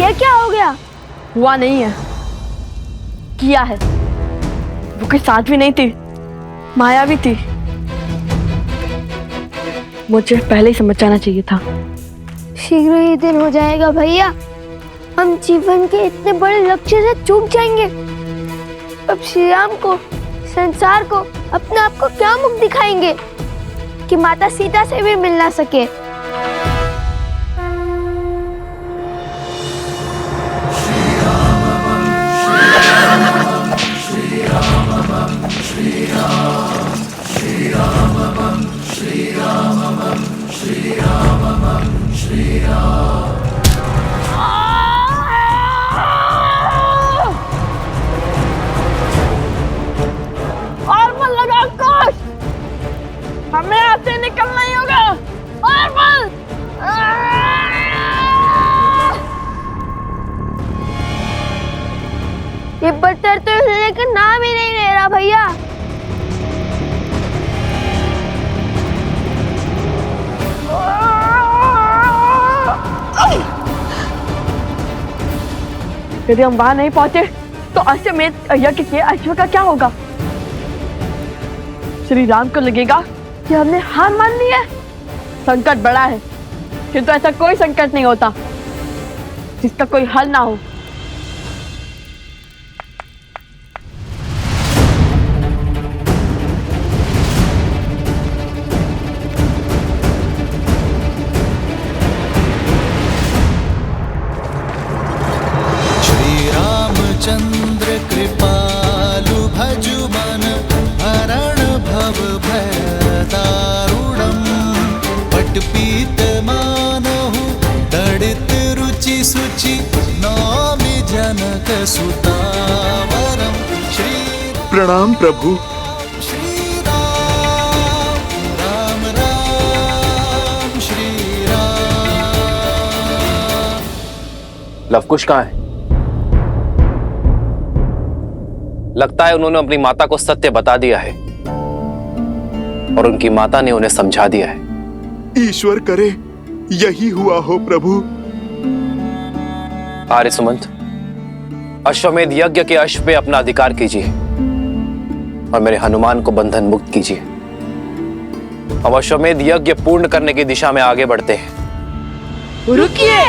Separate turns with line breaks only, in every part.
ये क्या हो गया?
हुआ नहीं है, किया है। वो कोई साध्वी नहीं थी, मायावी थी। मुझे पहले ही समझ जाना चाहिए था।
शीघ्र ही दिन हो जाएगा भैया, हम जीवन के इतने बड़े लक्ष्य से चूक जाएंगे। अब श्री राम को, संसार को, अपने आप को क्या मुख दिखाएंगे कि माता सीता से भी मिल ना सके।
और बल लगा कोश, हमें यहाँ से निकलना ही होगा। और बल।
ये बटर तो हिलने का नाम ही नहीं ले रहा भैया।
यदि हम वहां नहीं पहुंचे तो अश्वमेध यज्ञ के अश्व का क्या होगा? श्री राम को लगेगा कि हमने हार मान ली है। संकट बड़ा है, किंतु ऐसा कोई संकट नहीं होता जिसका कोई हल ना हो।
चंद्र कृपालु भजु मन हरण भव भय दारुणम् पटपीत मानहु दड़ित रुचि सुचि नौमि जनक सुतावरम्। श्री
प्रणाम प्रभु।
श्री राम राम राम श्री राम।
लवकुश कहाँ है? लगता है उन्होंने अपनी माता को सत्य बता दिया है और उनकी माता ने उन्हें समझा दिया है।
ईश्वर करे यही हुआ हो प्रभु।
आर्य सुमंत, अश्वमेध यज्ञ के अश्व पे अपना अधिकार कीजिए और मेरे हनुमान को बंधन मुक्त कीजिए। अब अश्वमेध यज्ञ पूर्ण करने की दिशा में आगे बढ़ते हैं।
रुकिए।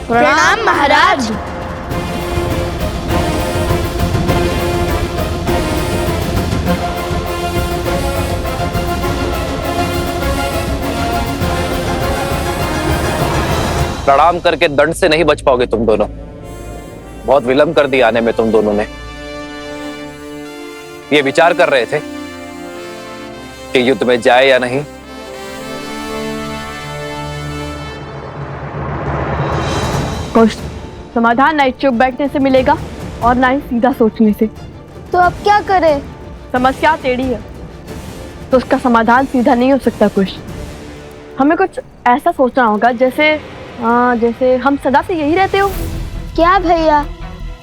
प्रणाम महाराज।
प्रणाम करके दंड से नहीं बच पाओगे तुम दोनों। बहुत विलंब कर दिया आने में तुम दोनों ने। ये विचार कर रहे थे कि युद्ध में जाए या नहीं।
कुछ समाधान ना चुप बैठने से मिलेगा और ना ही सीधा सोचने से।
तो अब क्या करें?
समस्या टेढ़ी है तो उसका समाधान सीधा नहीं हो सकता। कुछ हमें कुछ ऐसा सोचना होगा जैसे हम सदा से यही रहते हो।
क्या भैया,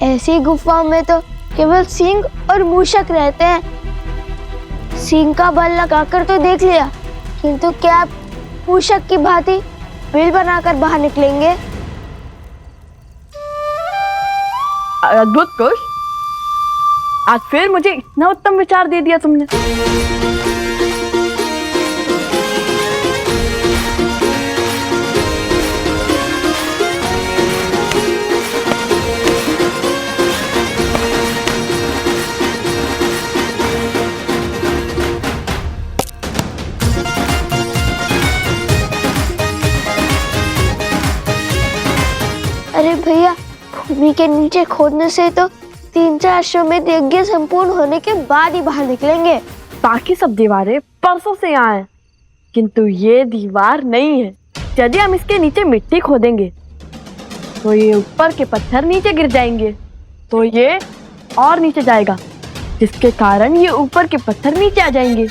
ऐसी गुफाओं में तो केवल सिंह और मूषक रहते हैं। सिंह का बल लगाकर तो देख लिया, किंतु क्या आप मूषक की भांति बिल बनाकर बाहर निकलेंगे?
अद्भुत कुश, आज फिर मुझे इतना उत्तम विचार दे दिया तुमने।
अरे भैया, भूमि के नीचे खोदने से तो 3-4 अश्वमेध यज्ञ संपूर्ण होने के बाद ही बाहर निकलेंगे।
बाकी सब दीवारें परसों से यहाँ हैं, किंतु ये दीवार नहीं है। यदि हम इसके नीचे मिट्टी खोदेंगे तो ये ऊपर के पत्थर नीचे गिर जाएंगे, तो ये और नीचे जाएगा, जिसके कारण ये ऊपर के पत्थर नीचे आ जाएंगे।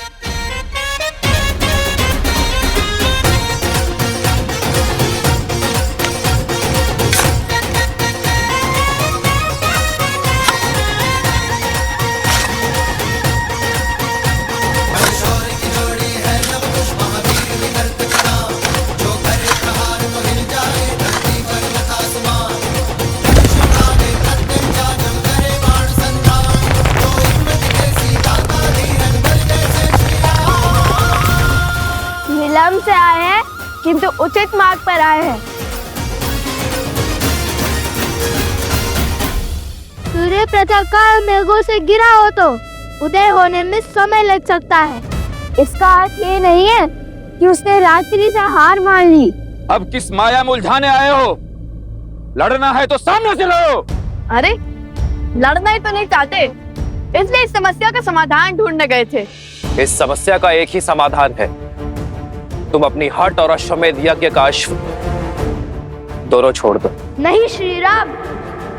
विलंब से आए हैं किंतु उचित मार्ग पर आए हैं। सूर्य प्रातःकाल मेघों से गिरा हो तो उदय होने में समय लग सकता है। इसका अर्थ ये नहीं है कि उसने रात्रि से हार मान ली।
अब किस माया में उलझाने आए हो? लड़ना है तो सामने से लड़ो।
अरे लड़ना ही तो नहीं चाहते, इसलिए इस समस्या का समाधान ढूंढने गए थे।
इस समस्या का एक ही समाधान है, तुम अपनी हट और अश्वमेध यज्ञ का अश्व दोनों छोड़ दो।
नहीं श्री राम,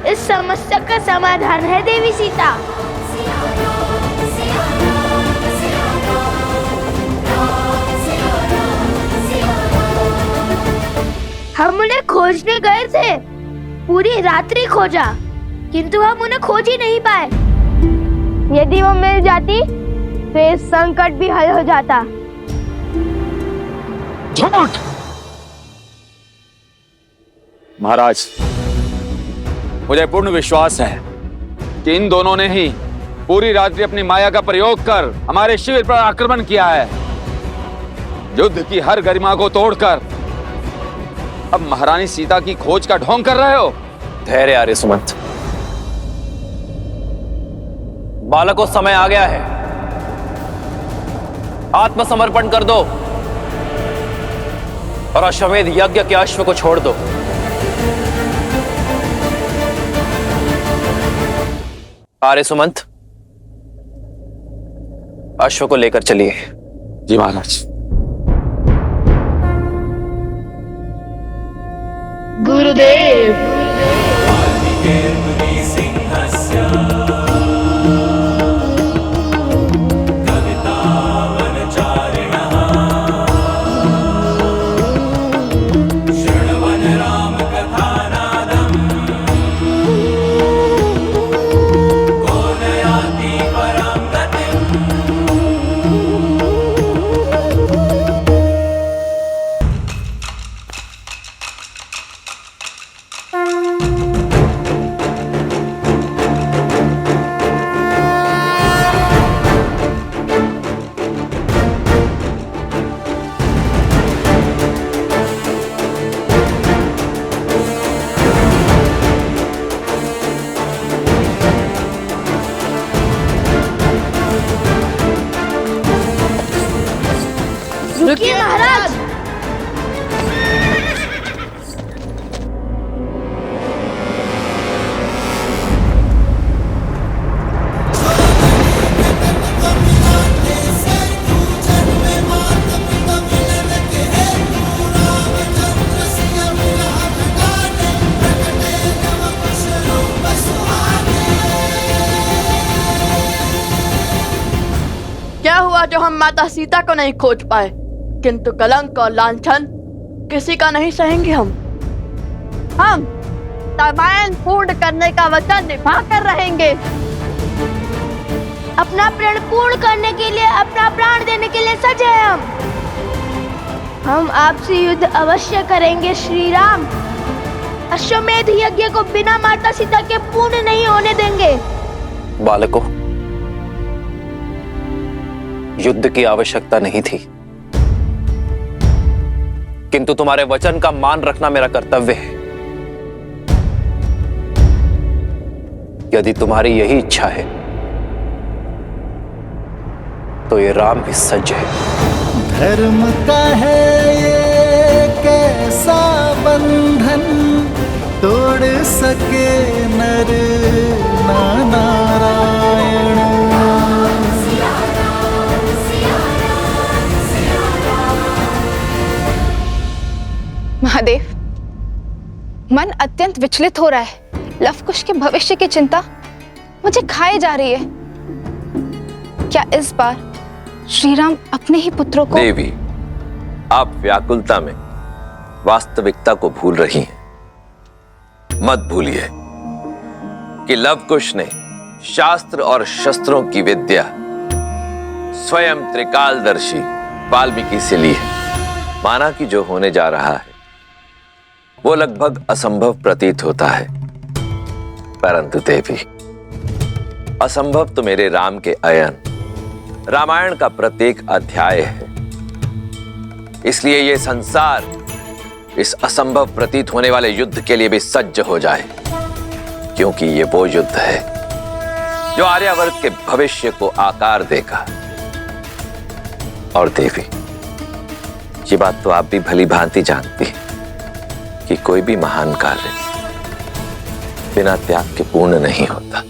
इस समस्या का समाधान है देवी सीता। हम उन्हें खोजने गए थे, पूरी रात्रि खोजा, किंतु हम उन्हें खोज ही नहीं पाए। यदि वो मिल जाती तो ये संकट भी हल हो जाता।
झूठ! महाराज, मुझे पूर्ण विश्वास है कि इन दोनों ने ही पूरी रात्रि अपनी माया का प्रयोग कर हमारे शिविर पर आक्रमण किया है। युद्ध की हर गरिमा को तोड़कर अब महारानी सीता की खोज का ढोंग कर रहे हो।
धैर्य आर्य सुमंत, बालकों, समय आ गया है, आत्मसमर्पण कर दो और अश्वमेध यज्ञ के अश्व को छोड़ दो। आर्य सुमंत, अश्व को लेकर चलिए।
जी महाराज।
गुरुदेव।
रुकिए महाराज।
क्या हुआ जो हम माता सीता को नहीं खोज पाए, किंतु कलंक और लांछन किसी का नहीं सहेंगे। हम रामायण पूर्ण करने का वचन निभा कर रहेंगे।
अपना प्रण पूर्ण करने के लिए, अपना प्राण देने के लिए सजे हैं हम आपसे युद्ध अवश्य करेंगे श्री राम। अश्वमेध यज्ञ को बिना माता सीता के पूर्ण नहीं होने देंगे।
बालकों, युद्ध की आवश्यकता नहीं थी, किंतु तुम्हारे वचन का मान रखना मेरा कर्तव्य है। यदि तुम्हारी यही इच्छा है तो ये राम भी सज्ज है।
धर्म का है ये कैसा बंधन, तोड़ सके नर ना नारायण।
महादेव, मन अत्यंत विचलित हो रहा है। लवकुश के भविष्य की चिंता मुझे खाए जा रही है। क्या इस बार श्रीराम अपने ही पुत्रों को?
देवी, आप व्याकुलता में वास्तविकता को भूल रही हैं। मत भूलिए कि लवकुश ने शास्त्र और शस्त्रों की विद्या स्वयं त्रिकालदर्शी वाल्मीकि से ली है। माना कि जो होने जा रहा है वो लगभग असंभव प्रतीत होता है, परंतु देवी, असंभव तो मेरे राम के अयन रामायण का प्रत्येक अध्याय है। इसलिए ये संसार इस असंभव प्रतीत होने वाले युद्ध के लिए भी सज्ज हो जाए, क्योंकि ये वो युद्ध है जो आर्यावर्त के भविष्य को आकार देगा। और देवी, ये बात तो आप भी भली भांति जानती हैं कि कोई भी महान कार्य बिना त्याग के पूर्ण नहीं होता।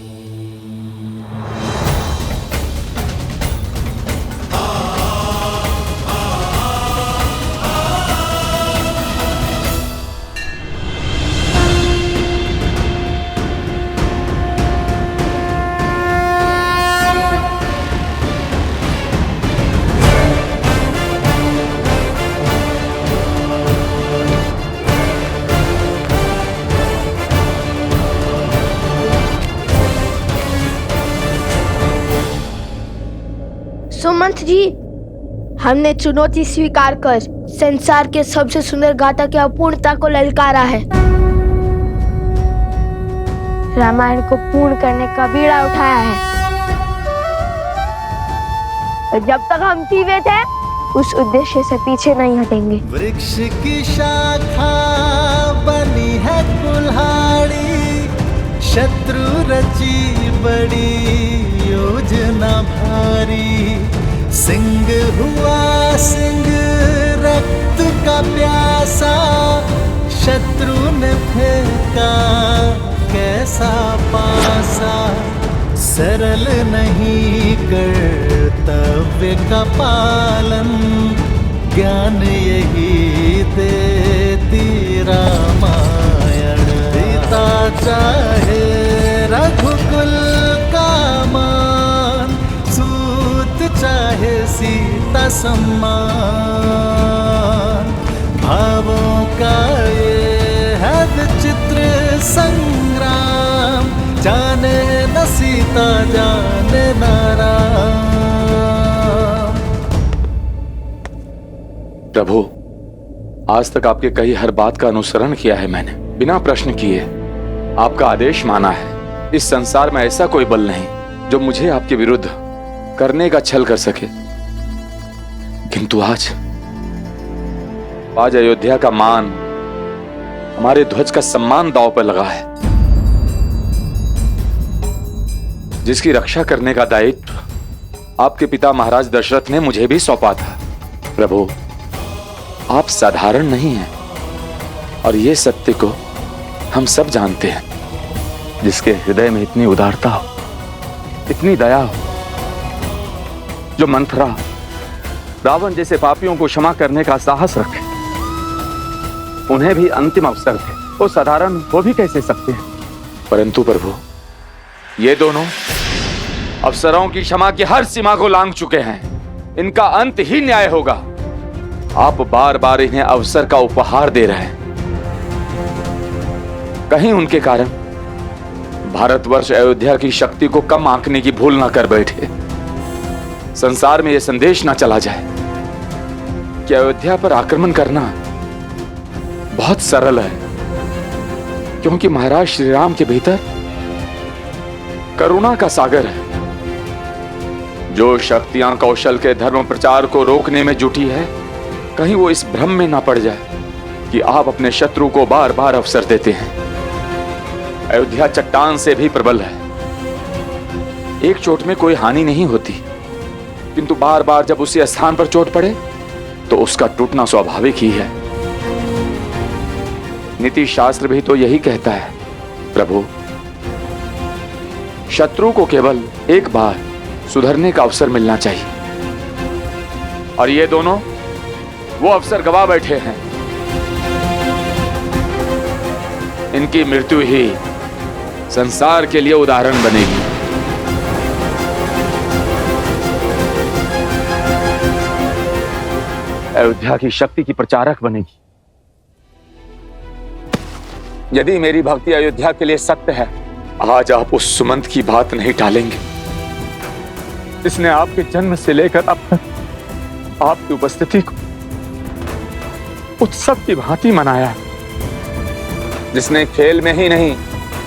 सुमंत जी, हमने चुनौती स्वीकार कर संसार के सबसे सुंदर गाथा की अपूर्णता को ललकारा है। रामायण को पूर्ण करने का बीड़ा उठाया है। और जब तक हम जीवित हैं, उस उद्देश्य से पीछे नहीं हटेंगे।
वृक्ष की शाखा बनी है कुल्हाड़ी, शत्रु रची बड़ी योजना भारी। सिंह हुआ सिंह रक्त का प्यासा, शत्रु ने फेंका कैसा पासा। सरल नहीं कर्तव्य का पालन, ज्ञान यही देती रामायण। पिता चाहे रघुकुल का मान, सूत चाहे सीता सम्मान। भावों का ये है विचित्र संग्राम, जाने न सीता जाने न राम।
प्रभु, आज तक आपके कही हर बात का अनुसरण किया है मैंने, बिना प्रश्न किए आपका आदेश माना है। इस संसार में ऐसा कोई बल नहीं जो मुझे आपके विरुद्ध करने का छल कर सके। किंतु आज अयोध्या का मान, हमारे ध्वज का सम्मान दांव पर लगा है, जिसकी रक्षा करने का दायित्व आपके पिता महाराज दशरथ ने मुझे भी सौंपा था। प्रभु, आप साधारण नहीं हैं, और ये सत्य को हम सब जानते हैं। जिसके हृदय में इतनी उदारता हो, इतनी दया हो, जो मंथरा रावण जैसे पापियों को क्षमा करने का साहस रखे, उन्हें भी अंतिम अवसर थे, वो साधारण हो भी कैसे सकते हैं। परंतु प्रभु, ये दोनों अफसरों की क्षमा की हर सीमा को लांघ चुके हैं। इनका अंत ही न्याय होगा। आप बार बार इन्हें अवसर का उपहार दे रहे हैं। कहीं उनके कारण भारतवर्ष अयोध्या की शक्ति को कम आंकने की भूल ना कर बैठे। संसार में यह संदेश ना चला जाए कि अयोध्या पर आक्रमण करना बहुत सरल है, क्योंकि महाराज श्री राम के भीतर करुणा का सागर है। जो शक्तियां कौशल के धर्म प्रचार को रोकने में जुटी है, कहीं वो इस भ्रम में ना पड़ जाए कि आप अपने शत्रु को बार बार अवसर देते हैं। अयोध्या चट्टान से भी प्रबल है। एक चोट में कोई हानि नहीं होती, किंतु बार बार जब उसी स्थान पर चोट पड़े तो उसका टूटना स्वाभाविक ही है। नीति शास्त्र भी तो यही कहता है। प्रभु, शत्रु को केवल एक बार सुधरने का अवसर मिलना चाहिए, और ये दोनों वो अवसर गवा बैठे हैं। इनकी मृत्यु ही संसार के लिए उदाहरण बनेगी। अयोध्या की शक्ति की प्रचारक बनेगी। यदि मेरी भक्ति अयोध्या के लिए सत्य है, आज आप उस सुमंत की बात नहीं टालेंगे जिसने आपके जन्म से लेकर अब तक आपकी उपस्थिति को उत्सव की भांति मनाया, जिसने खेल में ही नहीं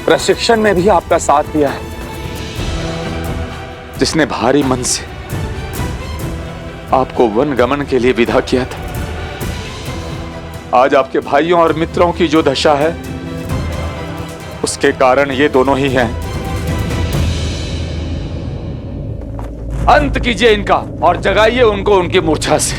प्रशिक्षण में भी आपका साथ दिया है, जिसने भारी मन से आपको वन गमन के लिए विदा किया था। आज आपके भाइयों और मित्रों की जो दशा है उसके कारण ये दोनों ही हैं। अंत कीजिए इनका और जगाइए उनको उनकी मूर्छा से।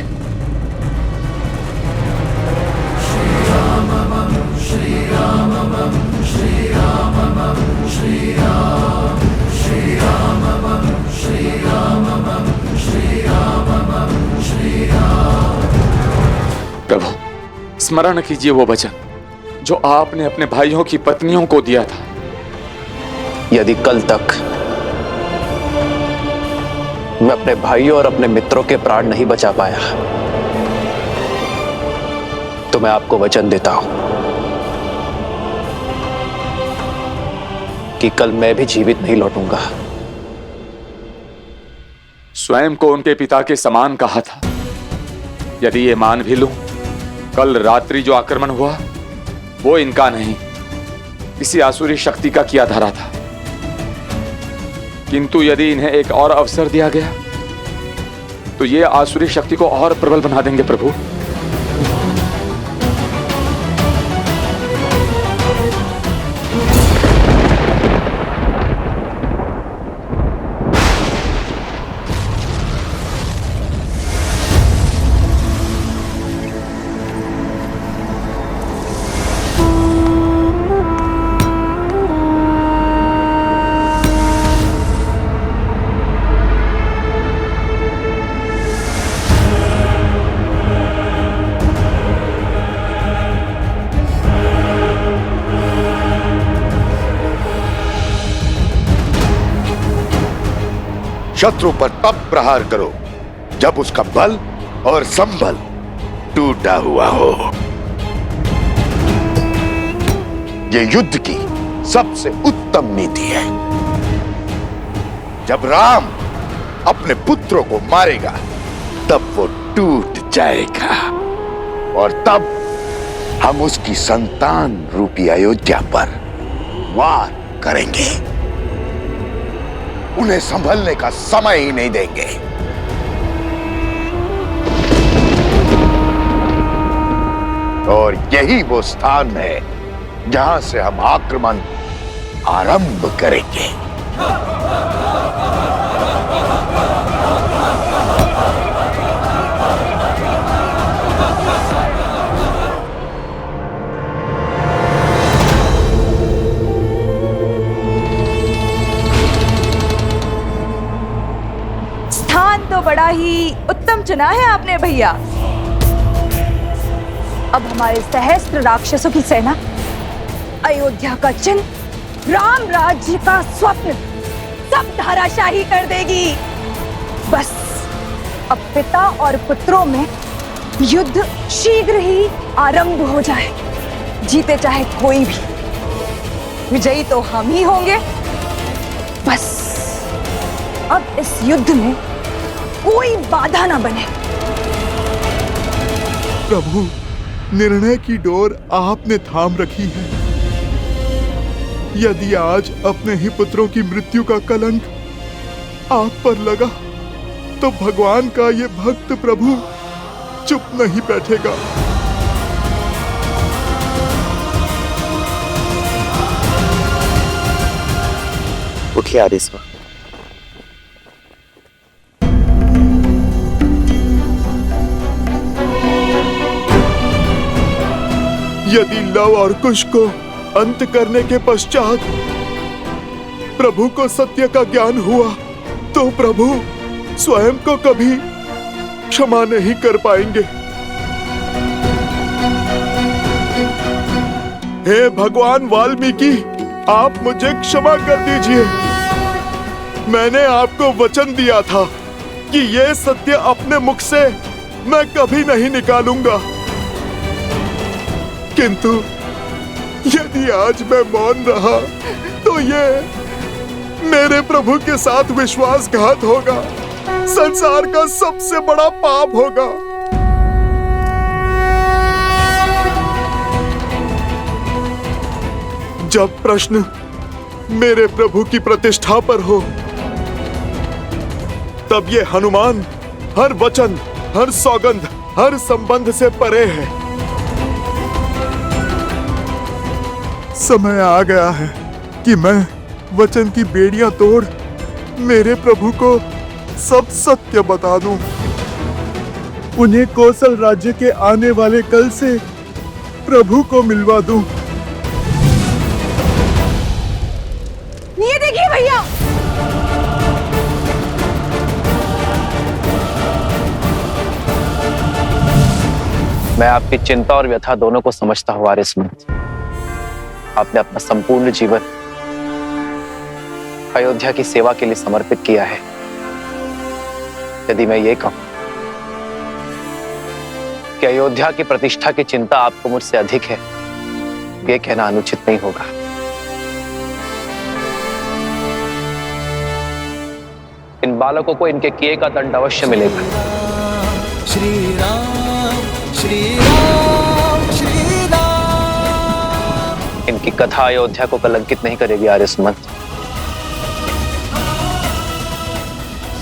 प्रभु, स्मरण कीजिए वो वचन जो आपने अपने भाइयों की पत्नियों को दिया था।
यदि कल तक मैं अपने भाइयों और अपने मित्रों के प्राण नहीं बचा पाया तो मैं आपको वचन देता हूं कि कल मैं भी जीवित नहीं लौटूंगा।
स्वयं को उनके पिता के समान कहा था। यदि ये मान भी लूं, कल रात्रि जो आक्रमण हुआ वो इनका नहीं, किसी आसुरी शक्ति का किया धरा था। किंतु यदि इन्हें एक और अवसर दिया गया तो ये आसुरी शक्ति को और प्रबल बना देंगे। प्रभु,
शत्रु पर तब प्रहार करो जब उसका बल और संबल टूटा हुआ हो। ये युद्ध की सबसे उत्तम नीति है। जब राम अपने पुत्रों को मारेगा तब वो टूट जाएगा और तब हम उसकी संतान रूपी अयोध्या पर वार करेंगे। उन्हें संभलने का समय ही नहीं देंगे। और यही वो स्थान है जहां से हम आक्रमण आरंभ करेंगे।
तो बड़ा ही उत्तम चुना है आपने भैया। अब हमारे सहस्त्र राक्षसों की सेना अयोध्या का चिन्ह, राम राज्य का स्वप्न सब धराशाही कर देगी। बस अब पिता और पुत्रों में युद्ध शीघ्र ही आरंभ हो जाए। जीते चाहे कोई भी, विजयी तो हम ही होंगे। बस अब इस युद्ध में कोई बाधा ना बने।
प्रभु, निर्णय की डोर आपने थाम रखी है। यदि आज अपने ही पुत्रों की मृत्यु का कलंक आप पर लगा तो भगवान का ये भक्त प्रभु चुप नहीं बैठेगा।
उठिए आदेश।
यदि लव और कुश को अंत करने के पश्चात प्रभु को सत्य का ज्ञान हुआ तो प्रभु स्वयं को कभी क्षमा नहीं कर पाएंगे।
हे भगवान वाल्मीकि, आप मुझे क्षमा कर दीजिए। मैंने आपको वचन दिया था कि ये सत्य अपने मुख से मैं कभी नहीं निकालूंगा, किंतु यदि आज मैं मौन रहा तो ये मेरे प्रभु के साथ विश्वासघात होगा, संसार का सबसे बड़ा पाप होगा। जब प्रश्न मेरे प्रभु की प्रतिष्ठा पर हो, तब ये हनुमान हर वचन, हर सौगंध, हर संबंध से परे है। समय आ गया है कि मैं वचन की बेड़ियां तोड़ मेरे प्रभु को सब सत्य बता दूं। उन्हें कौशल राज्य के आने वाले कल से प्रभु को मिलवा दूं।
ये देखिए भैया,
मैं आपकी चिंता और व्यथा दोनों को समझता हूं आर्यसमंत। आपने अपना संपूर्ण जीवन अयोध्या की सेवा के लिए समर्पित किया है। यदि मैं ये कहूं कि अयोध्या की प्रतिष्ठा की चिंता आपको मुझसे अधिक है, ये कहना अनुचित नहीं होगा। इन बालकों को इनके किए का दंड अवश्य मिलेगा।
श्री राम श्री राम श्री राम।
इनकी कथा अयोध्या को कलंकित नहीं करेगी आर्यसमंत।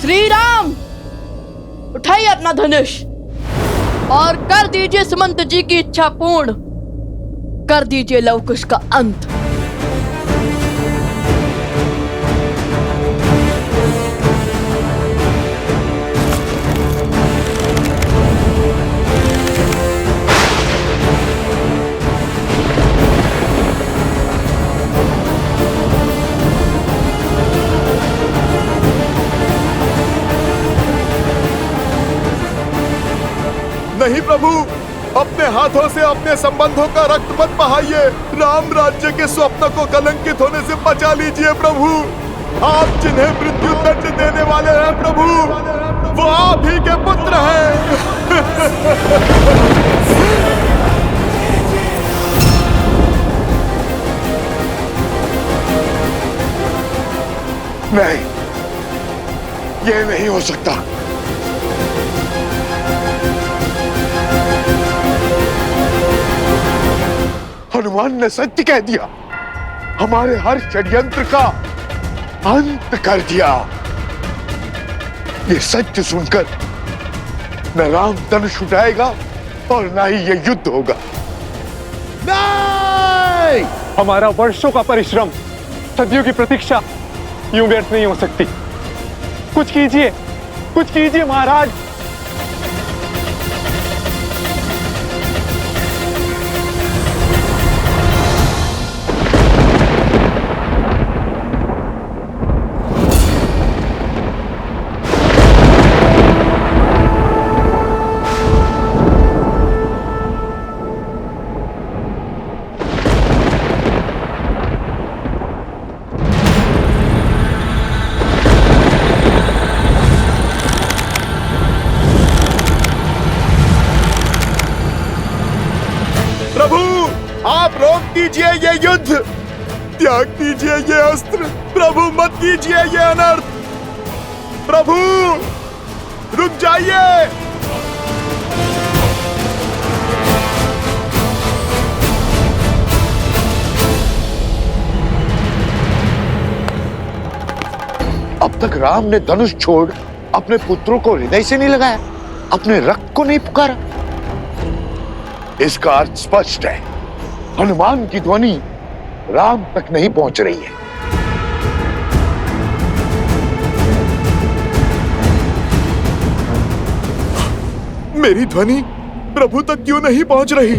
श्री राम, उठाइए अपना धनुष और कर दीजिए सुमंत जी की इच्छा पूर्ण। कर दीजिए लव कुश का अंत।
नहीं प्रभु, अपने हाथों से अपने संबंधों का रक्त मत बहाइए। राम राज्य के स्वप्न को कलंकित होने से बचा लीजिए प्रभु। आप जिन्हें मृत्यु दंड देने वाले हैं प्रभु, वो आप ही के पुत्र हैं।
नहीं, ये नहीं हो सकता। हनुमान ने सत्य कह दिया, हमारे हर षड्यंत्र का अंत कर दिया। ये सत्य सुनकर न राम धनुष उठाएगा और न ही ये युद्ध होगा।
नहीं! हमारा वर्षों का परिश्रम, सदियों की प्रतीक्षा यूं व्यर्थ नहीं हो सकती। कुछ कीजिए महाराज।
आप रोक दीजिए ये युद्ध, त्याग दीजिए ये अस्त्र। प्रभु मत कीजिए ये अनर्थ। प्रभु रुक जाइए।
अब तक राम ने धनुष छोड़ अपने पुत्रों को हृदय से नहीं लगाया, अपने रक्त को नहीं पुकारा। इसका अर्थ स्पष्ट है, हनुमान की ध्वनि राम तक नहीं पहुंच रही है।
मेरी ध्वनि प्रभु तक क्यों नहीं पहुंच रही?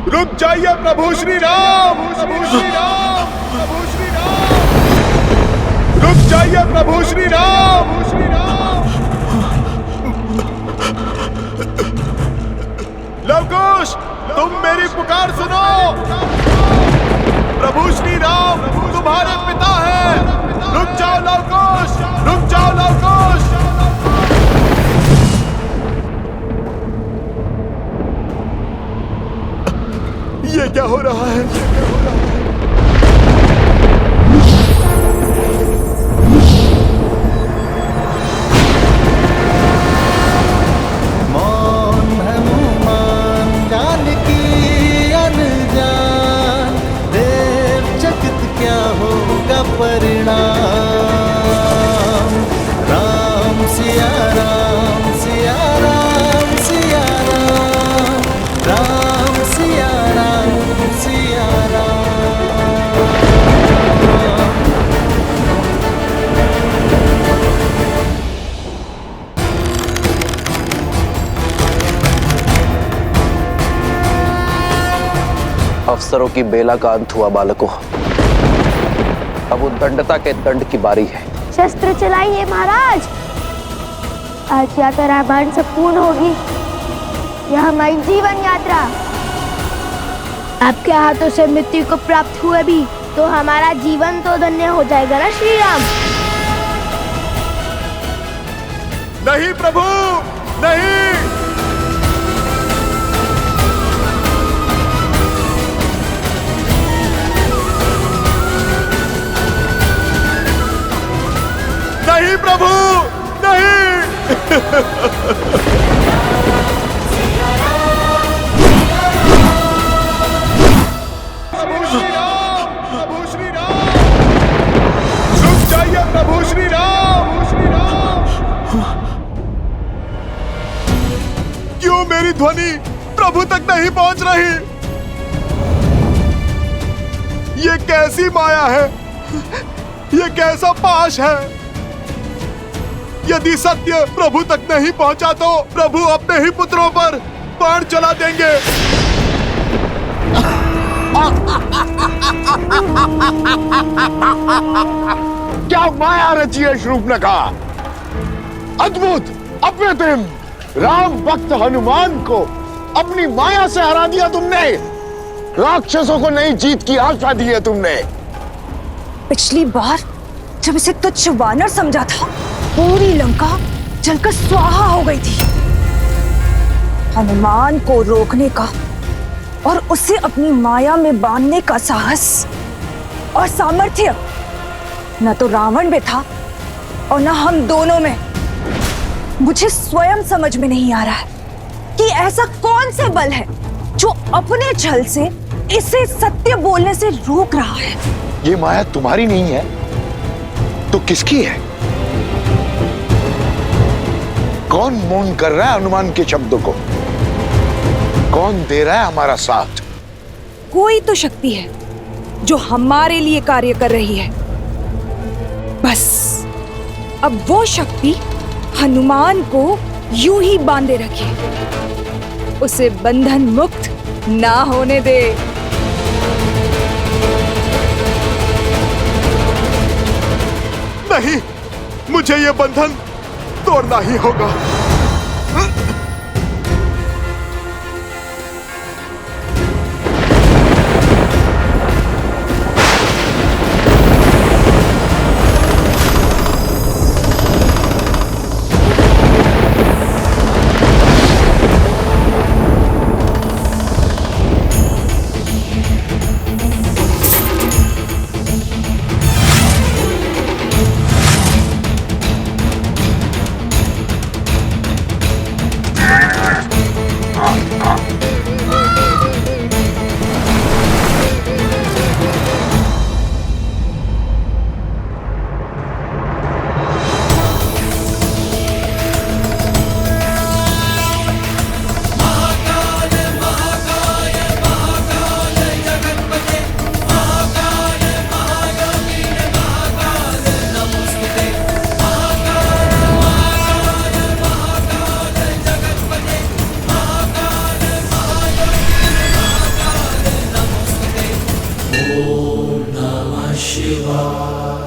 रुक जाइए प्रभु श्री राम, प्रभु श्री राम, प्रभु श्री राम। रुक जाइए प्रभु श्री राम, श्री राम। लवकुश, तुम मेरी पुकार सुनो।
परिणाम। राम सिया राम सिया राम सिया राम, राम सिया राम सिया राम।
अफसरों की बेला का अंत हुआ बालकों। अब उद्दंडता के दंड की बारी है।
शस्त्र चलाइए महाराज। आज यात्रा रामायण से पूर्ण होगी। यह हमारी जीवन यात्रा। आपके हाथों से मृत्यु को प्राप्त हुए भी तो हमारा जीवन तो धन्य हो जाएगा ना श्री राम।
नहीं प्रभु, नहीं। नहीं प्रभु, नहीं। प्रभु श्री राम, प्रभु श्री राम, रुक जाइए प्रभु श्री राम, श्री राम। क्यों मेरी ध्वनि प्रभु तक नहीं पहुंच रही? ये कैसी माया है? ये कैसा पाश है? यदि सत्य प्रभु तक नहीं पहुंचा तो प्रभु अपने ही पुत्रों पर बाण चला देंगे।
क्या माया रची है शूर्पणखा? अद्भुत, अप्रतिम। राम भक्त हनुमान को अपनी माया से हरा दिया तुमने। राक्षसों को नई जीत की आशा दी है तुमने।
पिछली बार जब इसे तुच्छ वानर समझा था, पूरी लंका जलकर स्वाहा हो गई थी। हनुमान को रोकने का और उसे अपनी माया में बांधने का साहस और सामर्थ्य न तो रावण में था और न हम दोनों में। मुझे स्वयं समझ में नहीं आ रहा है कि ऐसा कौन सा बल है जो अपने छल से इसे सत्य बोलने से रोक रहा है।
ये माया तुम्हारी नहीं है तो किसकी है? कौन मौन कर रहा है हनुमान के शब्दों को? कौन दे रहा है हमारा साथ?
कोई तो शक्ति है जो हमारे लिए कार्य कर रही है। बस अब वो शक्ति हनुमान को यूं ही बांधे रखे, उसे बंधन मुक्त ना होने दे।
नहीं, मुझे ये बंधन तोड़ना ही होगा।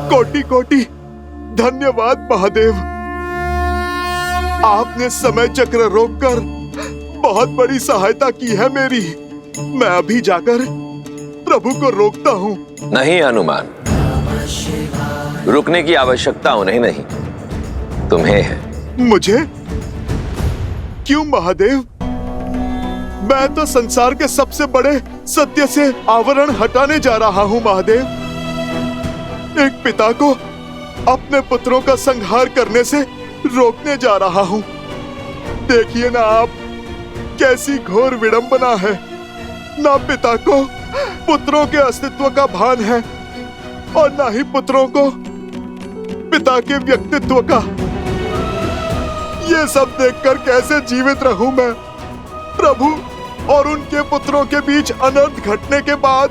कोटि कोटि धन्यवाद महादेव। आपने समय चक्र रोककर बहुत बड़ी सहायता की है मेरी। मैं अभी जाकर प्रभु को रोकता हूँ।
नहीं हनुमान, रुकने की आवश्यकता उन्हें नहीं, तुम्हें है।
मुझे? क्यों महादेव? मैं तो संसार के सबसे बड़े सत्य से आवरण हटाने जा रहा हूँ महादेव। एक पिता को अपने पुत्रों का संहार करने से रोकने जा रहा हूँ। देखिए ना आप, कैसी घोर विडंबना है। ना पिता को पुत्रों के अस्तित्व का भान है और ना ही पुत्रों को पिता के व्यक्तित्व का। ये सब देखकर कैसे जीवित रहूं मैं प्रभु? और उनके पुत्रों के बीच अनर्थ घटने के बाद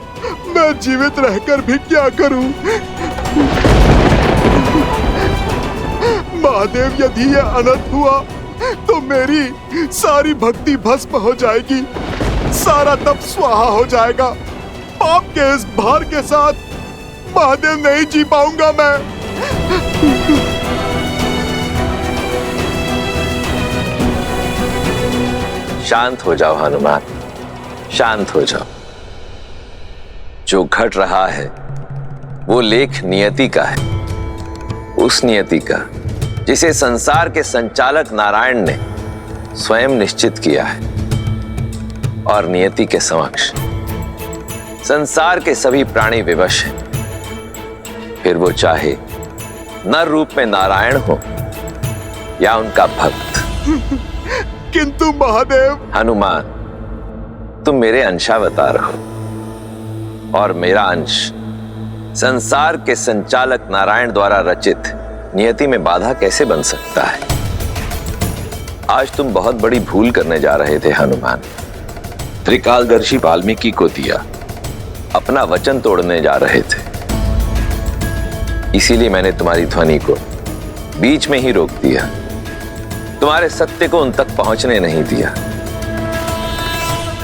मैं जीवित रहकर भी क्या करूं? महादेव, यदि ये अनर्थ हुआ तो मेरी सारी भक्ति भस्म हो जाएगी, सारा तप स्वाहा हो जाएगा। पाप के इस भार के साथ महादेव नहीं जी पाऊंगा मैं।
शांत हो जाओ हनुमान, शांत हो जाओ। जो घट रहा है वो लेख नियति का है, उस नियति का जिसे संसार के संचालक नारायण ने स्वयं निश्चित किया है। और नियति के समक्ष संसार के सभी प्राणी विवश हैं, फिर वो चाहे नर रूप में नारायण हो या उनका भक्त।
किंतु महादेव।
हनुमान, तुम मेरे अंशावतार हो और मेरा अंश संसार के संचालक नारायण द्वारा रचित नियति में बाधा कैसे बन सकता है? आज तुम बहुत बड़ी भूल करने जा रहे थे हनुमान। त्रिकालदर्शी वाल्मीकि को दिया अपना वचन तोड़ने जा रहे थे, इसीलिए मैंने तुम्हारी ध्वनि को बीच में ही रोक दिया, तुम्हारे सत्य को उन तक पहुंचने नहीं दिया।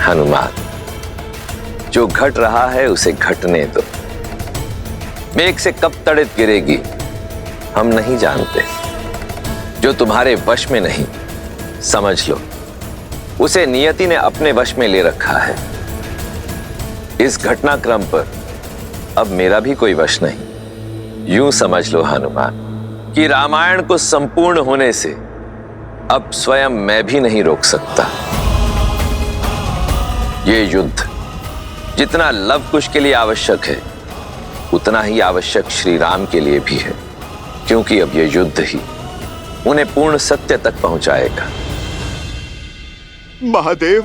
हनुमान, जो घट रहा है उसे घटने दो। मेघ से कब तड़ित गिरेगी हम नहीं जानते। जो तुम्हारे वश में नहीं, समझ लो उसे नियति ने अपने वश में ले रखा है। इस घटनाक्रम पर अब मेरा भी कोई वश नहीं। यूं समझ लो हनुमान कि रामायण को संपूर्ण होने से अब स्वयं मैं भी नहीं रोक सकता। ये युद्ध जितना लव कुश के लिए आवश्यक है, उतना ही आवश्यक श्री राम के लिए भी है, क्योंकि अब यह युद्ध ही उन्हें पूर्ण सत्य तक पहुंचाएगा।
महादेव,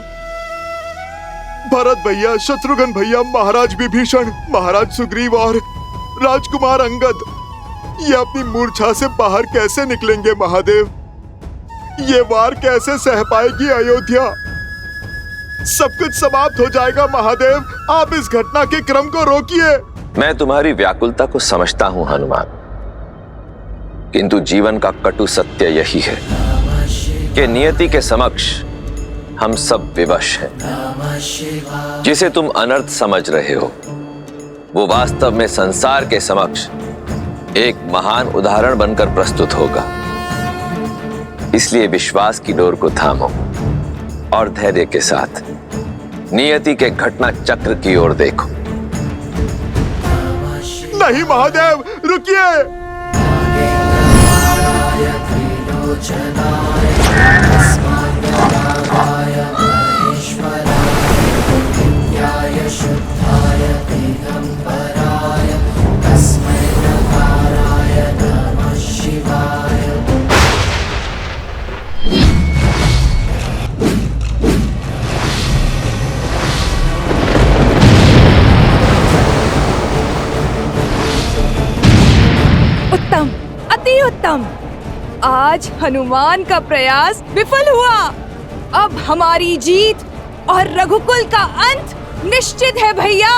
भरत भैया, शत्रुघ्न भैया, महाराज विभीषण, महाराज सुग्रीव और राजकुमार अंगद ये अपनी मूर्छा से बाहर कैसे निकलेंगे महादेव? ये वार कैसे सह पाएगी अयोध्या? सब कुछ समाप्त हो जाएगा महादेव। आप इस घटना के क्रम को रोकिए।
मैं तुम्हारी व्याकुलता को समझता हूं हनुमान, किंतु जीवन का कटु सत्य यही है कि नियति के समक्ष हम सब विवश हैं। जिसे तुम अनर्थ समझ रहे हो वो वास्तव में संसार के समक्ष एक महान उदाहरण बनकर प्रस्तुत होगा। इसलिए विश्वास की डोर को थामो और धैर्य के साथ नियति के घटना चक्र की ओर देखो।
नहीं महादेव, रुकिए।
उत्तम, अति उत्तम। आज हनुमान का प्रयास विफल हुआ। अब हमारी जीत और रघुकुल का अंत निश्चित है भैया।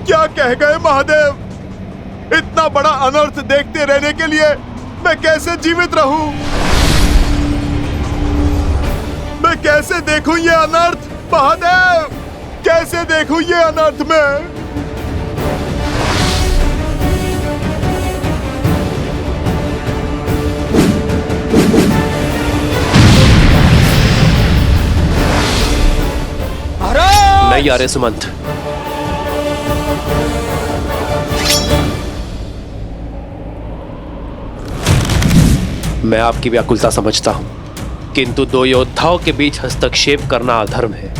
क्या कह गए महादेव? इतना बड़ा अनर्थ देखते रहने के लिए मैं कैसे जीवित रहूं? मैं कैसे देखूं ये अनर्थ महादेव? कैसे देखूं ये अनर्थ में?
नहीं आ रहे सुमंत। मैं आपकी व्याकुलता समझता हूं, किंतु दो योद्धाओं के बीच हस्तक्षेप करना अधर्म है।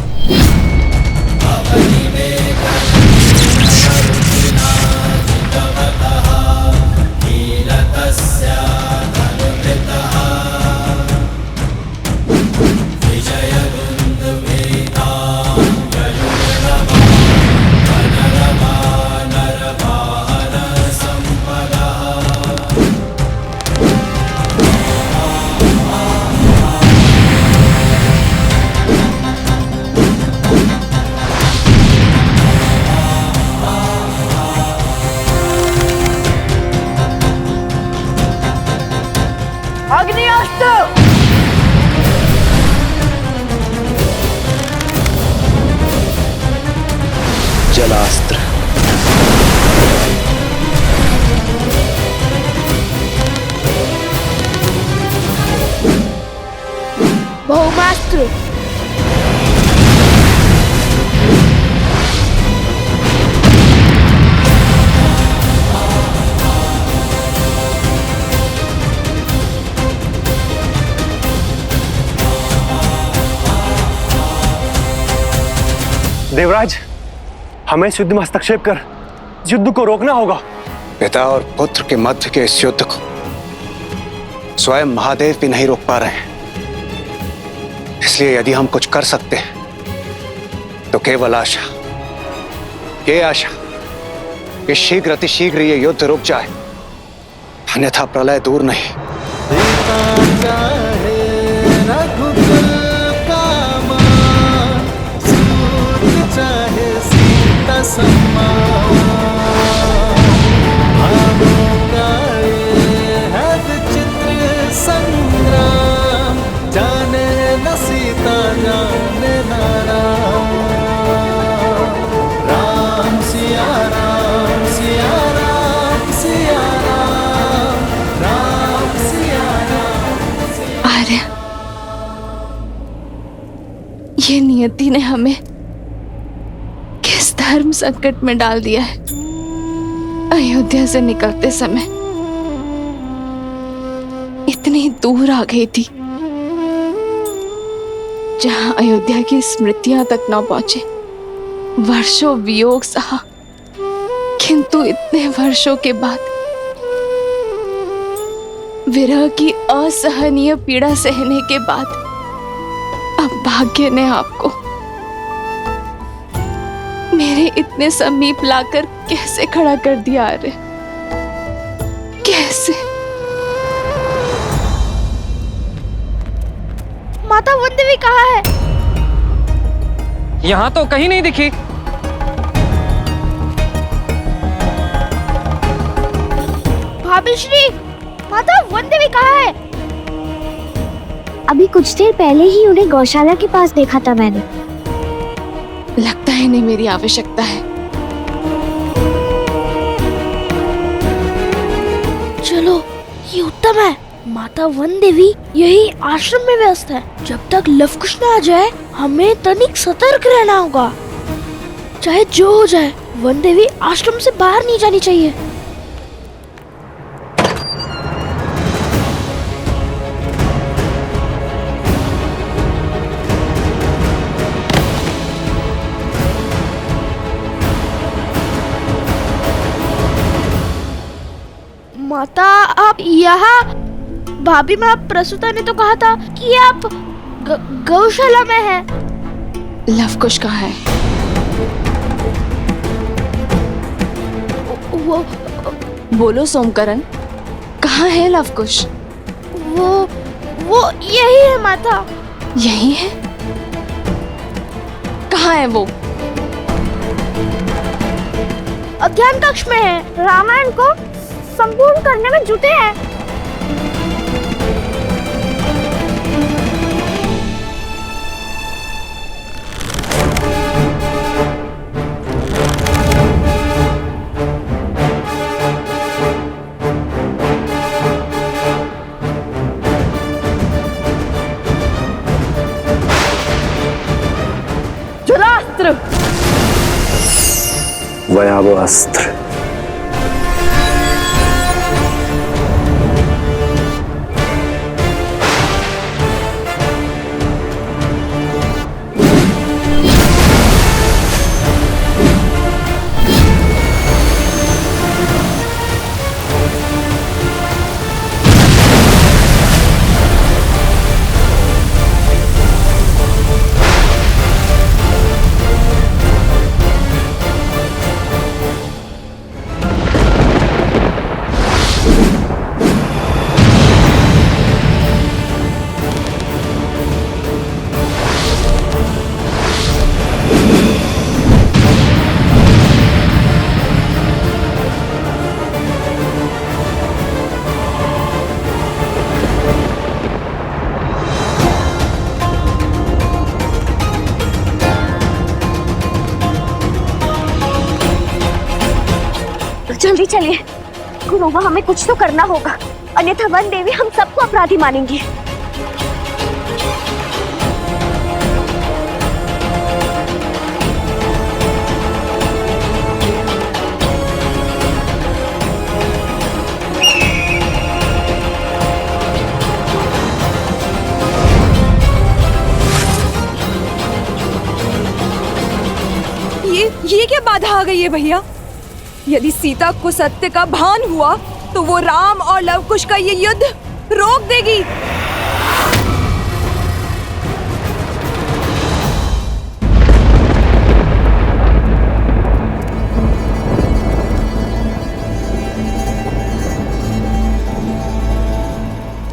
अग्नियास्त्र!
जलास्त्र।
भौमास्त्र।
देवराज, हमें इस युद्ध में हस्तक्षेप कर इस युद्ध को रोकना होगा।
पिता और पुत्र के मध्य के इस युद्ध को स्वयं महादेव भी नहीं रोक पा रहे हैं। इसलिए यदि हम कुछ कर सकते हैं तो केवल आशा, ये आशा कि शीघ्र अतिशीघ्र ये युद्ध रुक जाए, अन्यथा प्रलय दूर नहीं।
चाहे रघुकुल कामा, सूत चाहे सीता सम्मान, भावों का ये है विचित्र संग्राम, जाने न सीता जाने न राम। राम सिया राम सिया राम सिया राम, राम सिया राम।
आर्य, ये नियति ने हमें किस धर्म संकट में डाल दिया है। अयोध्या से निकलते समय इतनी दूर आ गई थी जहां अयोध्या की स्मृतियां तक न पहुंचे। वर्षों वियोग सहा, किंतु इतने वर्षों के बाद विरह की असहनीय पीड़ा सहने के बाद अब भाग्य ने आपको मेरे इतने समीप लाकर कैसे खड़ा कर दिया। अरे कैसे?
माता वन देवी कहाँ है?
यहाँ तो कहीं नहीं दिखी।
भाभी श्री, माता वन देवी कहाँ है?
अभी कुछ देर पहले ही उन्हें गौशाला के पास देखा था मैंने।
लगता है नहीं मेरी आवश्यकता है।
चलो, ये उत्तम है। माता वन देवी यही आश्रम में व्यस्त है। जब तक लवकुश न आ जाए हमें तनिक सतर्क रहना होगा। चाहे जो हो जाए, वन देवी आश्रम से बाहर नहीं जानी चाहिए। माता आप यहाँ? भाभी माँ प्रसूता ने तो कहा था कि आप गौशाला में हैं।
लवकुश कहाँ है?
वो
बोलो सोमकरण, कहाँ है लवकुश?
वो यही है माता।
यही है? कहाँ है वो?
अध्ययन कक्ष में है। रामायण को संपूर्ण करने में जुटे हैं।
जलास्त्र!
भयावह अस्त्र।
जल्दी चलिए गुरुमा, हमें कुछ तो करना होगा, अन्यथा वन देवी हम सबको अपराधी मानेंगी।
ये क्या बाधा आ गई है भैया? यदि सीता को सत्य का भान हुआ तो वो राम और लवकुश का ये युद्ध रोक देगी।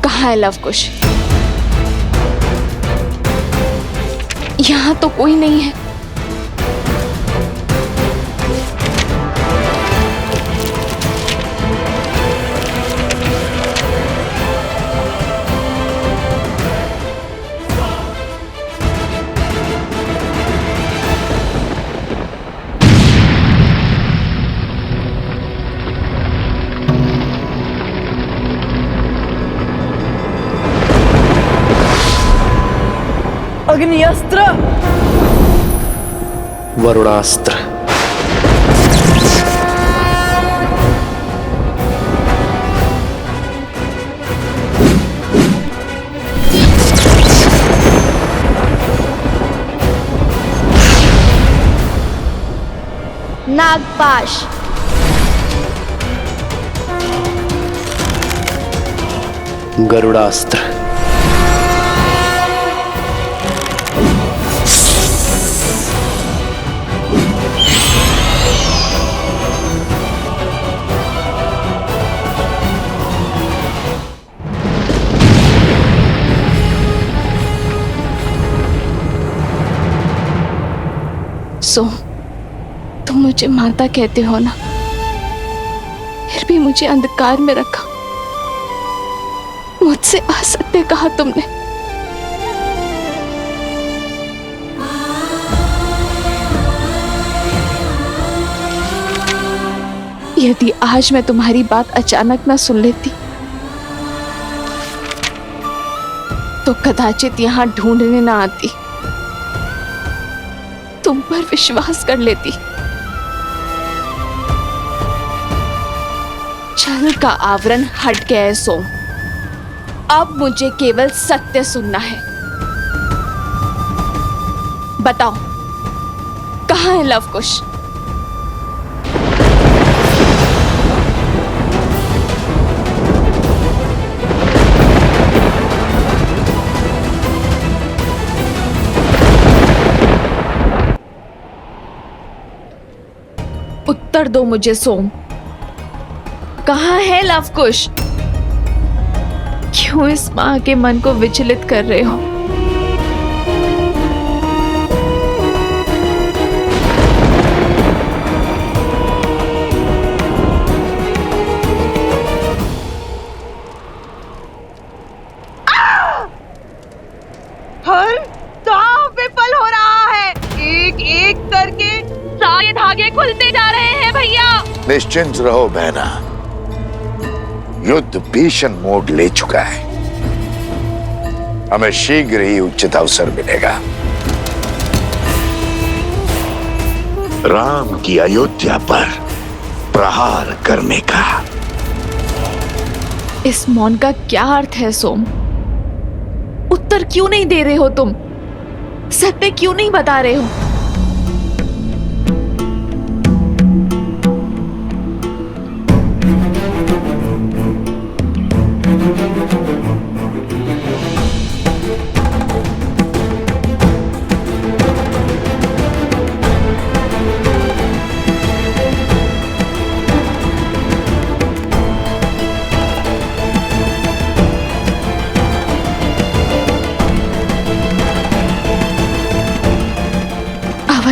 कहाँ है लवकुश? यहाँ तो कोई नहीं है।
अग्निअस्त्र,
वरुणास्त्र,
नागपाश,
गरुड़ास्त्र,
सो तुम मुझे माता कहते हो ना, फिर भी मुझे अंधकार में रखा, मुझसे असत्य कहा तुमने। यदि आज मैं तुम्हारी बात अचानक ना सुन लेती तो कदाचित यहां ढूंढने ना आती, तुम पर विश्वास कर लेती। छल का आवरण हट गया है सोम, अब मुझे केवल सत्य सुनना है। बताओ कहाँ है लवकुश? उत्तर दो मुझे सोम, कहाँ है लवकुश? क्यों इस मां के मन को विचलित कर रहे हो?
हर दांव विफल हो रहा है, एक एक करके सारे धागे खुलते जा रहे हैं भैया।
निश्चिंत रहो बहना, युद्ध भीषण मोड़ ले चुका है, हमें शीघ्र ही उचित अवसर मिलेगा। राम की अयोध्या पर प्रहार करने का।
इस मौन का क्या अर्थ है सोम? उत्तर क्यों नहीं दे रहे हो तुम? सत्य क्यों नहीं बता रहे हो?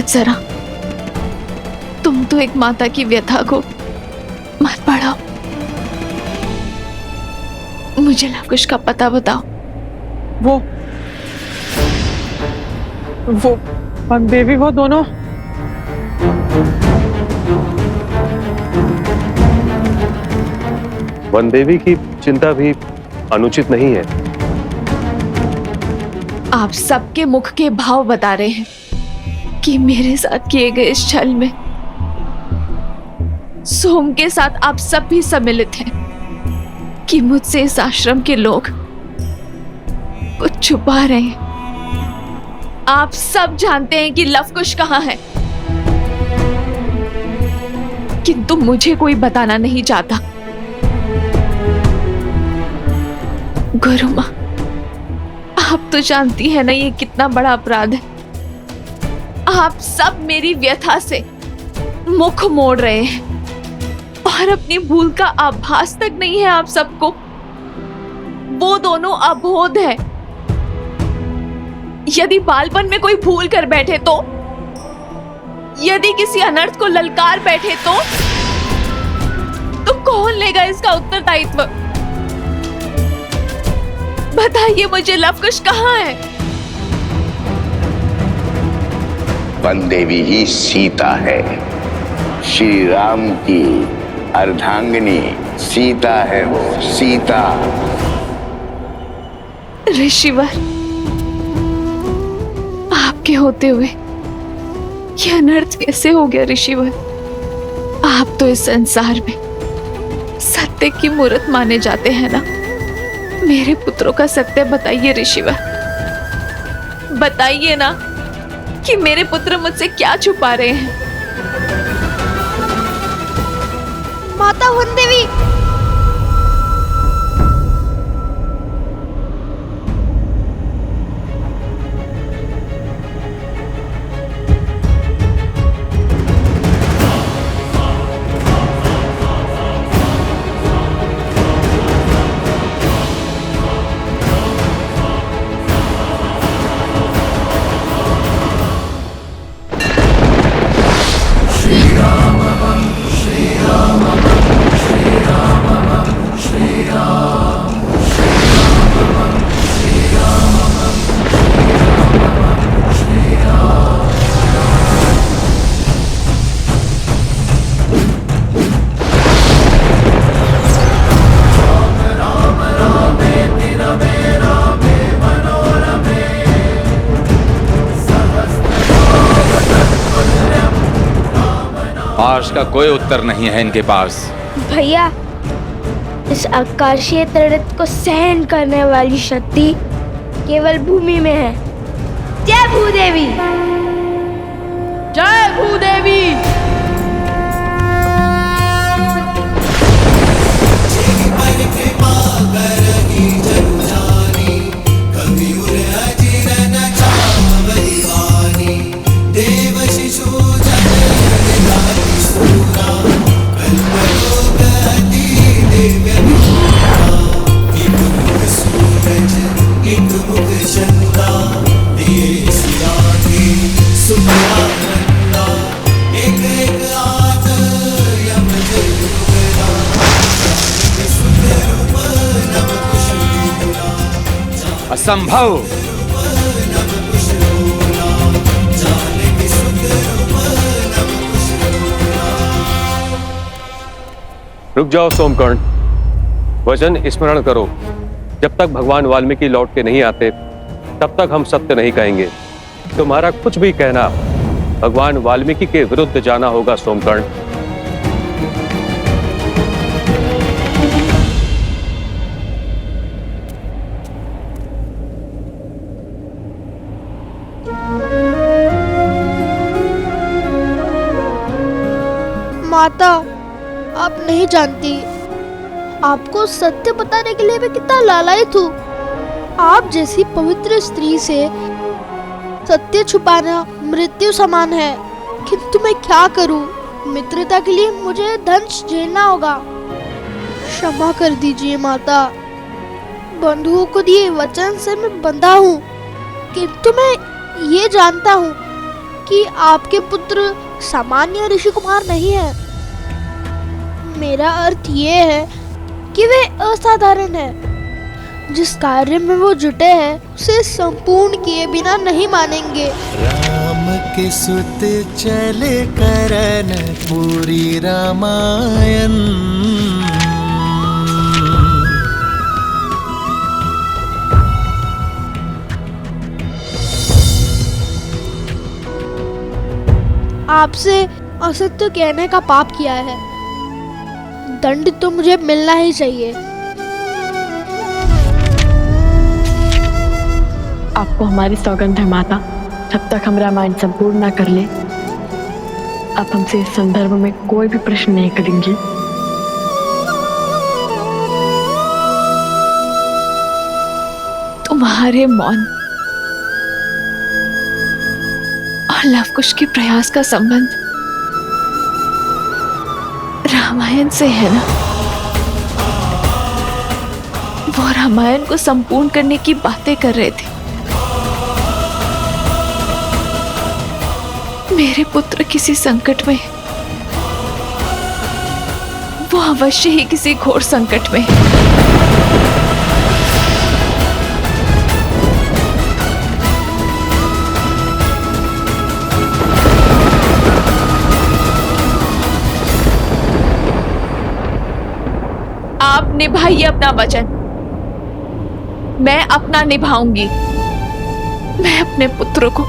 जरा तुम तो एक माता की व्यथा को मत बढ़ाओ, मुझे लवकुश का पता बताओ।
वो देवी, वो दोनों
वन देवी की चिंता भी अनुचित नहीं है।
आप सबके मुख के भाव बता रहे हैं कि मेरे साथ किए गए इस छल में सोम के साथ आप सब भी सम्मिलित हैं, कि मुझसे इस आश्रम के लोग कुछ छुपा रहे हैं। आप सब जानते हैं कि लवकुश कहाँ है, किंतु मुझे कोई बताना नहीं चाहता। गुरु मां, आप तो जानती है ना ये कितना बड़ा अपराध है। आप सब मेरी व्यथा से मुख मोड़ रहे हैं और अपनी भूल का आभास तक नहीं है आप सबको। वो दोनों अबोध है। यदि बालपन में कोई भूल कर बैठे तो, यदि किसी अनर्थ को ललकार बैठे तो कौन लेगा इसका उत्तरदायित्व? बताइए मुझे, लवकुश कहाँ है?
वन देवी ही सीता है, श्री राम की अर्धांगिनी सीता है वो, सीता।
ऋषिवर, आपके होते हुए ये अनर्थ कैसे हो गया? ऋषिवर, आप तो इस संसार में सत्य की मूर्त माने जाते हैं ना। मेरे पुत्रों का सत्य बताइए ऋषिवर, बताइए ना कि मेरे पुत्र मुझसे क्या छुपा रहे हैं।
माता वन देवी,
आज का कोई उत्तर नहीं है इनके पास।
भैया, इस आकाशीय तड़प को सहन करने वाली शक्ति केवल भूमि में है। जय भूदेवी।
जय भूदेवी।
असंभव।
रुक जाओ सोमकर्ण, वचन स्मरण करो। जब तक भगवान वाल्मीकि लौट के नहीं आते तब तक हम सत्य नहीं कहेंगे। तुम्हारा कुछ भी कहना भगवान वाल्मीकि के विरुद्ध जाना होगा सोमकर्ण।
माता, आप नहीं जानती, आपको सत्य बताने के लिए मैं कितना लालायित हूँ। आप जैसी पवित्र स्त्री से सत्य छुपाना मृत्यु समान है, किंतु मैं क्या करूँ? मित्रता के लिए मुझे दंश झेलना होगा। क्षमा कर दीजिए माता। बंधुओं को दिए वचन से मैं बंधा हूँ, किंतु मैं ये जानता हूँ कि आपके पुत्र सामान्य ऋषि कुमार नहीं है। मेरा अर्थ ये है कि वे असाधारण है। जिस कार्य में वो जुटे हैं उसे संपूर्ण किए बिना नहीं मानेंगे।
राम के सुत चले करन पूरी रामायण,
आपसे असत्य कहने का पाप किया है, दंड तो मुझे मिलना ही चाहिए।
आपको हमारी सौगंध है माता, जब तक हम रामायण संपूर्ण ना कर ले आप हमसे इस संदर्भ में कोई भी प्रश्न नहीं करेंगे।
तुम्हारे मौन और लवकुश के प्रयास का संबंध रामायण से है ना? वो रामायण को संपूर्ण करने की बातें कर रहे थे। मेरे पुत्र किसी संकट में, वो अवश्य ही किसी घोर संकट में। आप निभाइए अपना वचन, मैं अपना निभाऊंगी। मैं अपने पुत्र को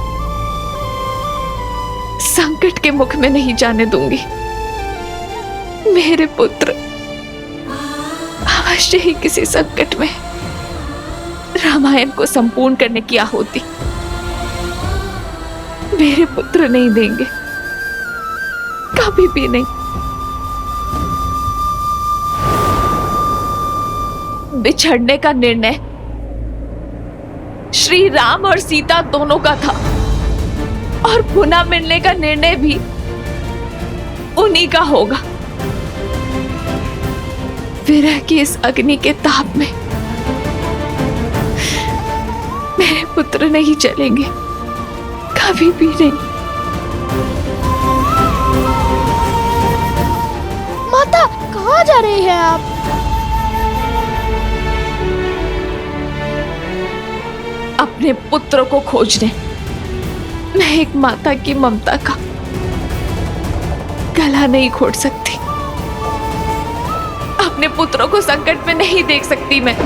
संकट के मुख में नहीं जाने दूंगी। मेरे पुत्र अवश्य ही किसी संकट में रामायण को संपूर्ण करने की आहुति मेरे पुत्र नहीं देंगे, कभी भी नहीं। बिछड़ने का निर्णय श्री राम और सीता दोनों का था, और पुनः मिलने का निर्णय भी उन्हीं का होगा। विरह की इस अग्नि के ताप में मेरे पुत्र नहीं चलेंगे, कभी भी नहीं।
माता, कहाँ जा रही हैं आप?
अपने पुत्र को खोजने। मैं एक माता की ममता का गला नहीं घोट सकती, अपने पुत्रों को संकट में नहीं देख सकती मैं।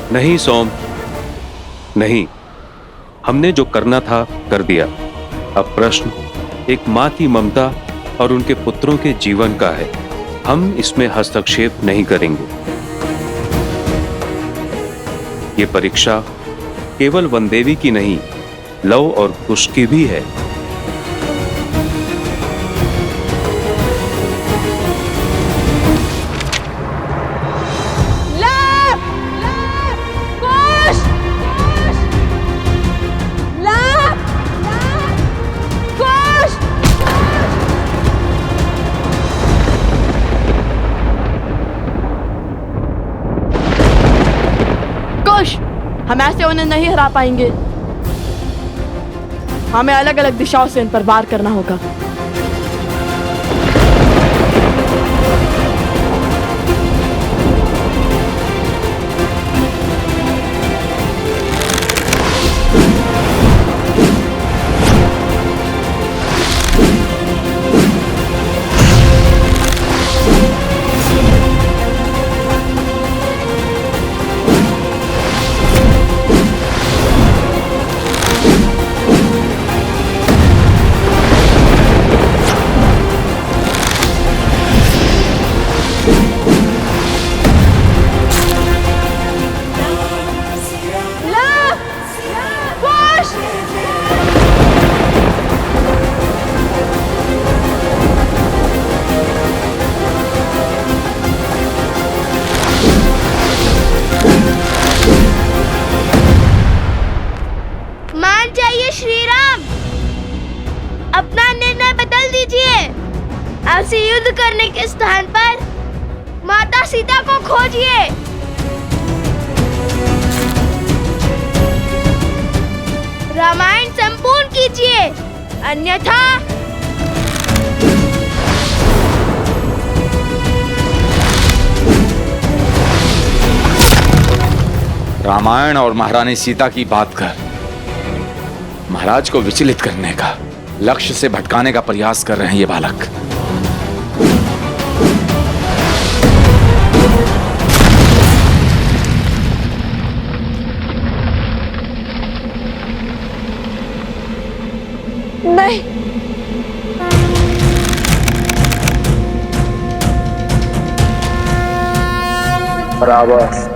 नहीं सोम, नहीं, हमने जो करना था कर दिया। अब प्रश्न एक मां की ममता और उनके पुत्रों के जीवन का है। हम इसमें हस्तक्षेप नहीं करेंगे। ये परीक्षा केवल वनदेवी की नहीं, लव और कुश की भी है।
हम ऐसे उन्हें नहीं हरा पाएंगे। हमें अलग अलग दिशाओं से इन पर वार करना होगा।
आपसे युद्ध करने के स्थान पर माता सीता को खोजिए। रामायण संपूर्ण कीजिए, अन्यथा
रामायण और महारानी सीता की बात कर महाराज को विचलित करने का, लक्ष्य से भटकाने का प्रयास कर रहे हैं ये बालक।
नहीं,
बराबर।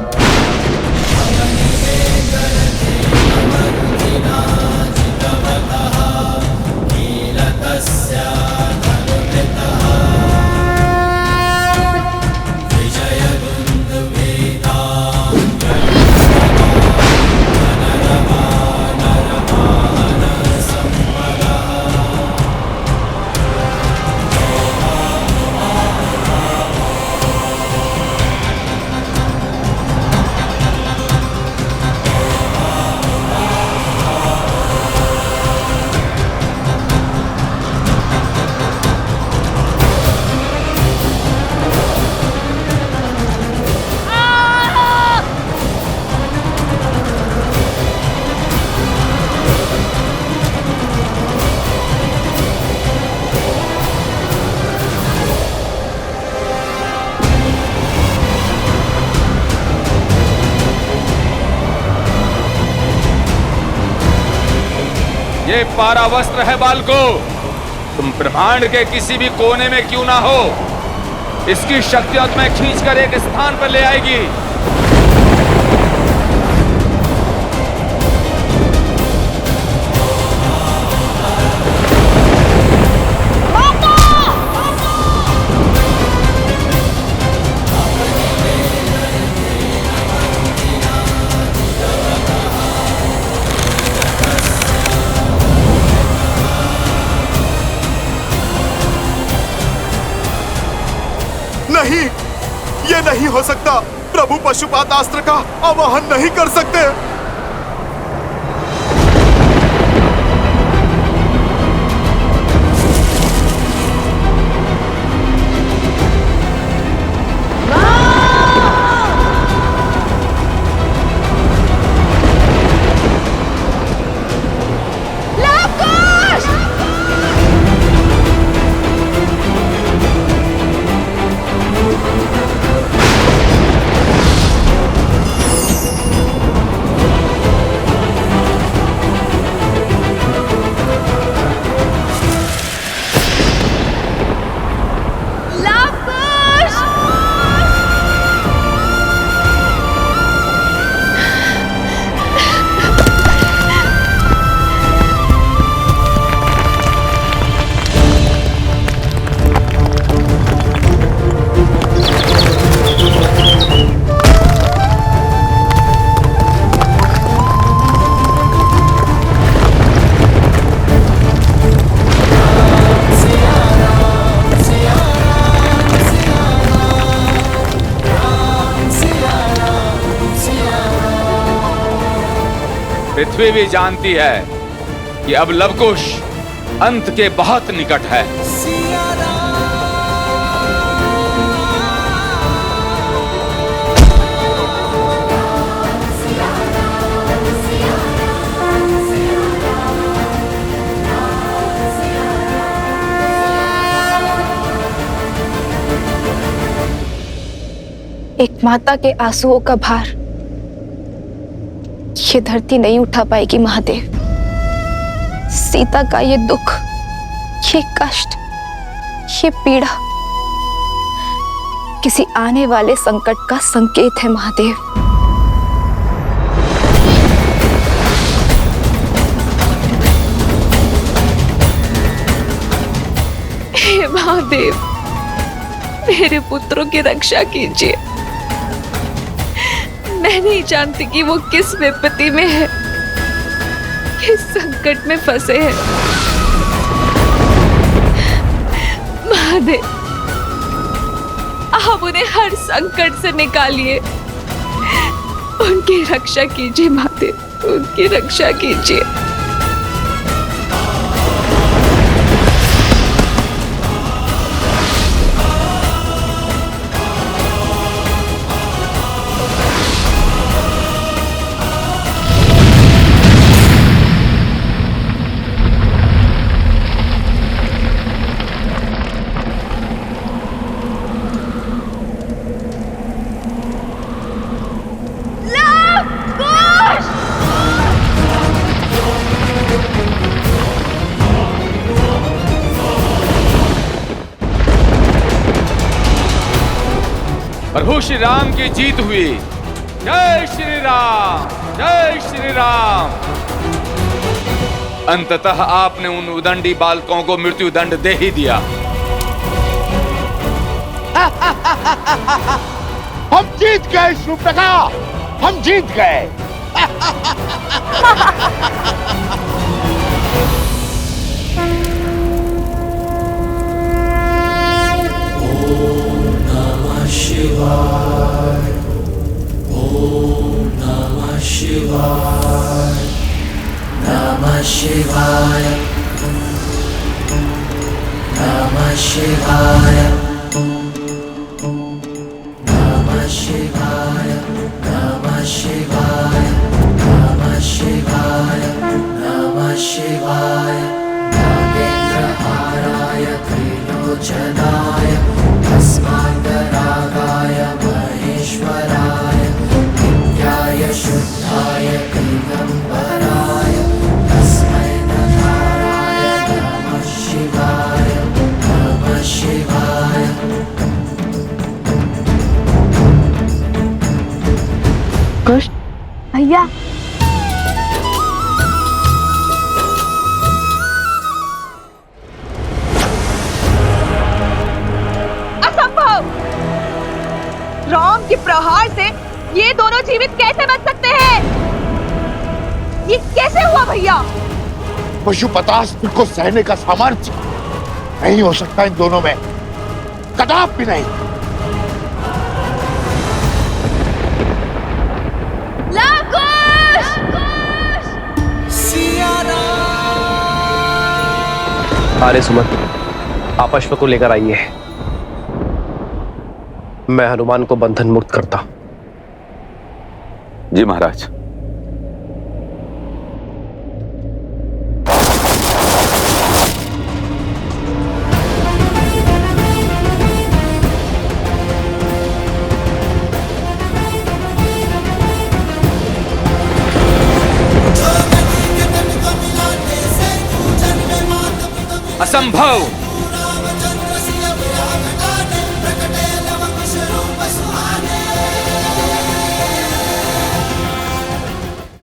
ये पारावस्त्र है बालको, तुम ब्रह्मांड के किसी भी कोने में क्यों ना हो, इसकी शक्तियां तुम्हें खींचकर एक स्थान पर ले आएगी।
नहीं, ये नहीं हो सकता। प्रभु पशुपात अस्त्र का आवाहन नहीं कर सकते।
पृथ्वी भी जानती है कि अब लवकुश अंत के बहुत निकट है।
एक माता के आंसुओं का भार ये धरती नहीं उठा पाएगी महादेव। सीता का ये दुख, ये कष्ट, ये पीड़ा किसी आने वाले संकट का संकेत है महादेव।
हे महादेव, मेरे पुत्रों की रक्षा कीजिए। मैं नहीं जानती कि वो किस विपत्ति में है, किस संकट में फंसे हैं। महादेव, आप उन्हें हर संकट से निकालिए, उनकी रक्षा कीजिए महादेव, उनकी रक्षा कीजिए।
प्रभु श्री राम की जीत हुई। जय श्री राम, जय श्री राम। अंततः आपने उन उदंडी बालकों को मृत्यु दंड दे ही दिया।
हम जीत गए शूर्पणखा, हम जीत गए।
शिवाय, ओम नमः शिवाय, नमः शिवाय, नमः शिवाय, नमः शिवाय, नमः शिवाय, नमः शिवाय, नमः शिवाय, नागेन्द्रहाराय त्रिलोचनाय भस्मान्तरागाय महेश्वराय नित्याय शुद्धाय दिगम्बराय तस्मै नकाराय नमः शिवाय, नमः शिवाय।
कुछ
भैया
राम के प्रहार से ये दोनों जीवित कैसे बच सकते हैं? ये कैसे हुआ भैया?
पशुपतास्त्र को सहने का सामर्थ्य नहीं हो सकता इन दोनों में, कदापि भी नहीं।
अरे सुमन, आप अश्व को लेकर आइए, मैं हनुमान को बंधन मुक्त करता।
जी महाराज। असंभव,